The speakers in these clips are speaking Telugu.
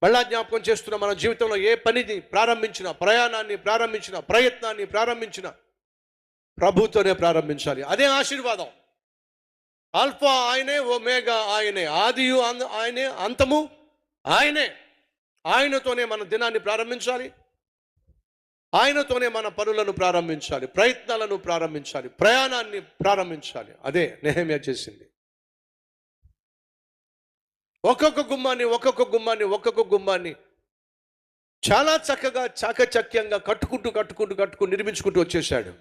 మళ్ళా జ్ఞాపకం చేస్తున్న మన జీవితంలో ఏ పనిని ప్రారంభించిన, ప్రయాణాన్ని ప్రారంభించిన, ప్రయత్నాన్ని ప్రారంభించిన ప్రభుతోనే ప్రారంభించాలి. అదే ఆశీర్వాదం. ఆల్ఫా ఆయనే, ఒమేగా ఆయనే, ఆదియు ఆయనే, అంతము ఆయనే. ఆయనతోనే మన దినాన్ని ప్రారంభించాలి, ఆయనతోనే మన పనులను ప్రారంభించాలి, ప్రయత్నాలను ప్రారంభించాలి, ప్రయాణాన్ని ప్రారంభించాలి. అదే నెహెమ్యా చేసింది. ఒక్కొక్క గుమ్మాన్ని చాలా చక్కగా చాకచక్యంగా కట్టుకుంటూ నిర్మించుకుంటూ వచ్చేసాడు.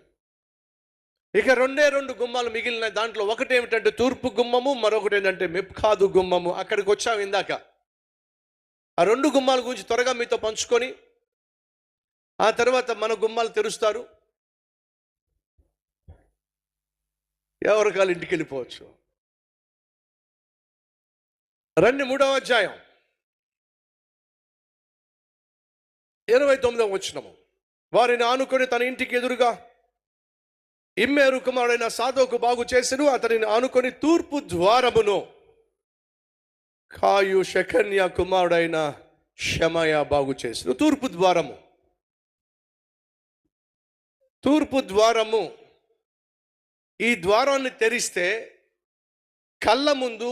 ఇక రెండు గుమ్మాలు మిగిలిన. దాంట్లో ఒకటి ఏమిటంటే తూర్పు గుమ్మము, మరొకటి ఏంటంటే మిప్కాదు గుమ్మము. అక్కడికి వచ్చాము ఇందాక. ఆ 2 గుమ్మాల గురించి త్వరగా మీతో పంచుకొని ఆ తర్వాత మన గుమ్మాలు తెరుస్తారు, ఎవరికాలు ఇంటికి వెళ్ళిపోవచ్చు. రండి 3వ అధ్యాయం 29వ వచనము. వారిని ఆనుకొని తన ఇంటికి ఎదురుగా ఇమ్మేరు కుమారుడైన సాదోకు బాగు చేసెను. అతనిని ఆనుకొని తూర్పు ద్వారమును కాయు షెకన్య కుమారుడైన షమయ బాగు చేసెను. తూర్పు ద్వారము. ఈ ద్వారాన్ని తెరిస్తే కళ్ళ ముందు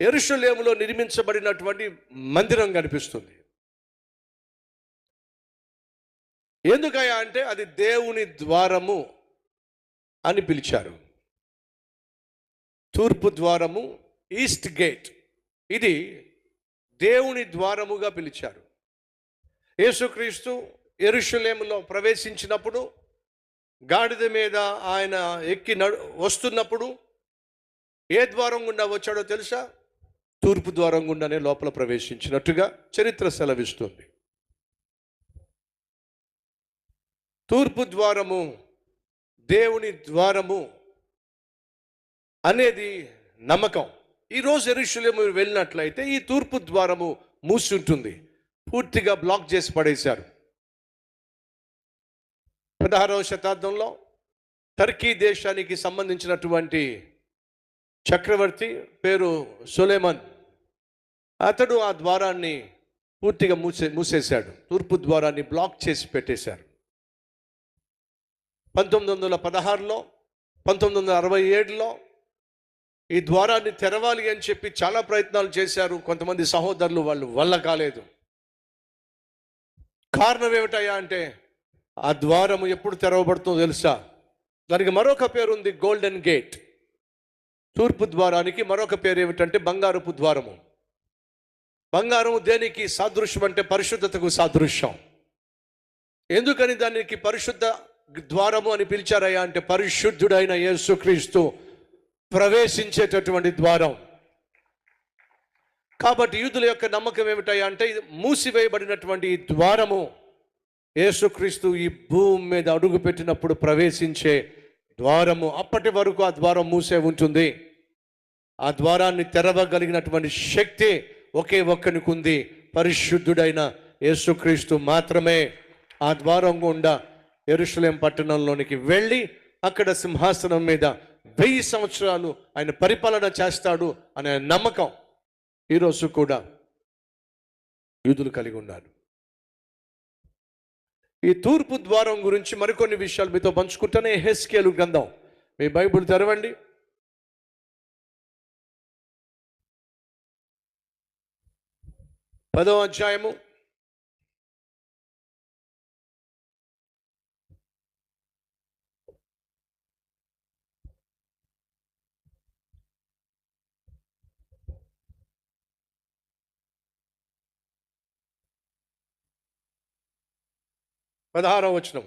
యెరూషలేములో నిర్మించబడినటువంటి మందిరం కనిపిస్తుంది. ఎందుకయ్యా అంటే అది దేవుని ద్వారము అని పిలిచారు. తూర్పు ద్వారము, ఈస్ట్ గేట్, ఇది దేవుని ద్వారముగా పిలిచారు. యేసుక్రీస్తు యెరూషలేములో ప్రవేశించినప్పుడు, గాడిద మీద ఆయన ఎక్కి వస్తున్నప్పుడు ఏ ద్వారం గుండా వచ్చాడో తెలుసా? తూర్పు ద్వారం గుండానే లోపల ప్రవేశించినట్టుగా చరిత్ర సెలవిస్తుంది. తూర్పు ద్వారము, దేవుని ద్వారము అనేది నమ్మకం. ఈరోజు యెరూషలేము వెళ్ళినట్లయితే ఈ తూర్పు ద్వారము మూసి ఉంటుంది, పూర్తిగా బ్లాక్ చేసి పడేశారు. 16వ శతాబ్దంలో టర్కీ దేశానికి సంబంధించినటువంటి చక్రవర్తి పేరు సొలెమన్. అతడు ఆ ద్వారాన్ని పూర్తిగా మూసేశాడు. తూర్పు ద్వారాన్ని బ్లాక్ చేసి పెట్టేశారు. 1916లో 1967లో ఈ ద్వారాన్ని తెరవాలి అని చెప్పి చాలా ప్రయత్నాలు చేశారు కొంతమంది సహోదరులు. వాళ్ళు వల్ల కాలేదు. కారణం ఏమిటయ్యా అంటే ఆ ద్వారము ఎప్పుడు తెరవబడుతుందో తెలుసా? దానికి మరొక పేరు ఉంది, గోల్డెన్ గేట్. తూర్పు ద్వారానికి మరొక పేరు ఏమిటంటే బంగారపు ద్వారము. బంగారము దేనికి సాదృశ్యం అంటే పరిశుద్ధతకు సాదృశ్యం. ఎందుకని దానికి పరిశుద్ధ ద్వారము అని పిలిచారయ్యా అంటే పరిశుద్ధుడైన యేసుక్రీస్తు ప్రవేశించేటటువంటి ద్వారం. కాబట్టి యూదుల యొక్క నమ్మకం ఏమిటయ్యా అంటే ఇది మూసివేయబడినటువంటి ఈ ద్వారము యేసుక్రీస్తు ఈ భూమి మీద అడుగు పెట్టినప్పుడు ప్రవేశించే ద్వారము. అప్పటి వరకు ఆ ద్వారం మూసే ఉంటుంది. ఆ ద్వారాన్ని తెరవగలిగినటువంటి శక్తి ఒకే ఒక్కనికి ఉంది, పరిశుద్ధుడైన యేసుక్రీస్తు మాత్రమే ఆ ద్వారం గుండా యెరూషలేం పట్టణంలోనికి వెళ్ళి అక్కడ సింహాసనం మీద 1000 సంవత్సరాలు ఆయన పరిపాలన చేస్తాడు అనే నమ్మకం ఈరోజు కూడా యూదులు కలిగి ఉన్నారు. ఈ తూర్పు ద్వారం గురించి మరికొన్ని విషయాలు మీతో పంచుకుంటానే. యెహెజ్కేలు గ్రంథం, మీ బైబిల్ తెరవండి. 10వ అధ్యాయము 16వ వచనం.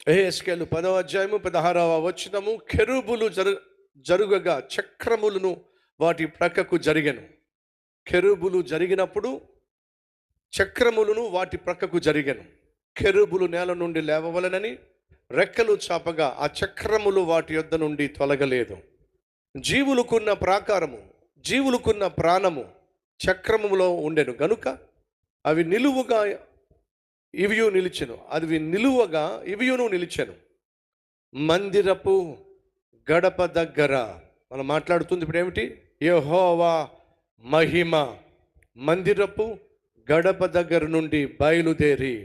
యెహెజ్కేలు 10వ అధ్యాయము 16వ వచనము. కెరూబులు జరుగగా చక్రములను వాటి ప్రక్కకు జరిగెను. కెరూబులు జరిగినప్పుడు చక్రములను వాటి ప్రక్కకు జరిగెను. కెరూబులు నేల నుండి లేవవలెనని రెక్కలు చాపగా ఆ చక్రములు వాటి యొద్ద నుండి తొలగలేదు. జీవులకున్న ప్రాకారము, జీవులకున్న ప్రాణము చక్రములో ఉండెను గనుక అవి నిలువుగా ఇవియు నిలిచెను. అవి నిలువగా ఇవియును నిలిచెను. మందిరపు గడప దగ్గర మనం మాట్లాడుతుంది ఇప్పుడు ఏమిటి? యెహోవా మహిమ మందిరపు గడప దగ్గర నుండి బయలుదేరి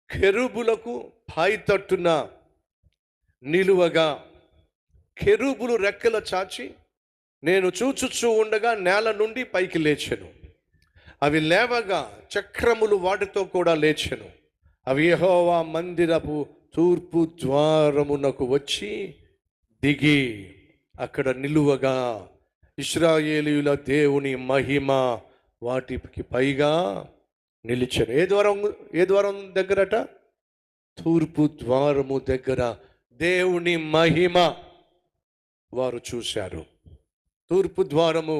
కెరూబులకు పైతట్టున నిలువగా, కెరూబులు రెక్కల చాచి నేను చూచుచూ ఉండగా నేల నుండి పైకి లేచెను. అవి లేవగా చక్రములు వాటితో కూడా లేచెను. అవి యెహోవా మందిరపు తూర్పు ద్వారమునకు వచ్చి దిగి అక్కడ నిలువగా ఇశ్రాయేలీయుల దేవుని మహిమ వాటికి పైగా నిలిచెను. ఏ ద్వారం దగ్గరట? తూర్పు ద్వారము దగ్గర దేవుని మహిమ వారు చూశారు. తూర్పు ద్వారము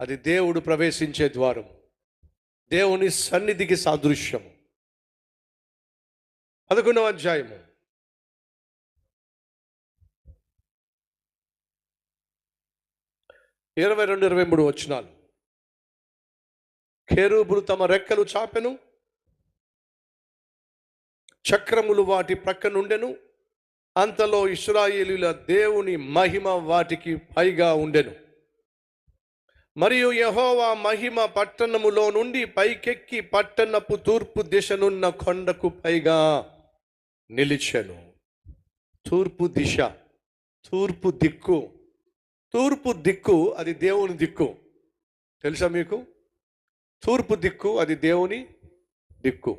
అది దేవుడు ప్రవేశించే ద్వారము, దేవుని సన్నిధికి సాదృశ్యము. 11వ అధ్యాయము 22-23 వచనాలు. కెరూబులు తమ రెక్కలు చాపెను, చక్రములు వాటి ప్రక్క నుండెను. అంతలో ఇశ్రాయేలీయుల దేవుని మహిమ వాటికి పైగా ఉండెను. మరియు యెహోవా మహిమ పట్టణములో నుండి పైకెక్కి పట్టణపు తూర్పు దిశనున్న కొండకు పైగా నిలిచెను. తూర్పు దిశ, తూర్పు దిక్కు. తూర్పు దిక్కు అది దేవుని దిక్కు. తెలుసా మీకు? తూర్పు దిక్కు అది దేవుని దిక్కు.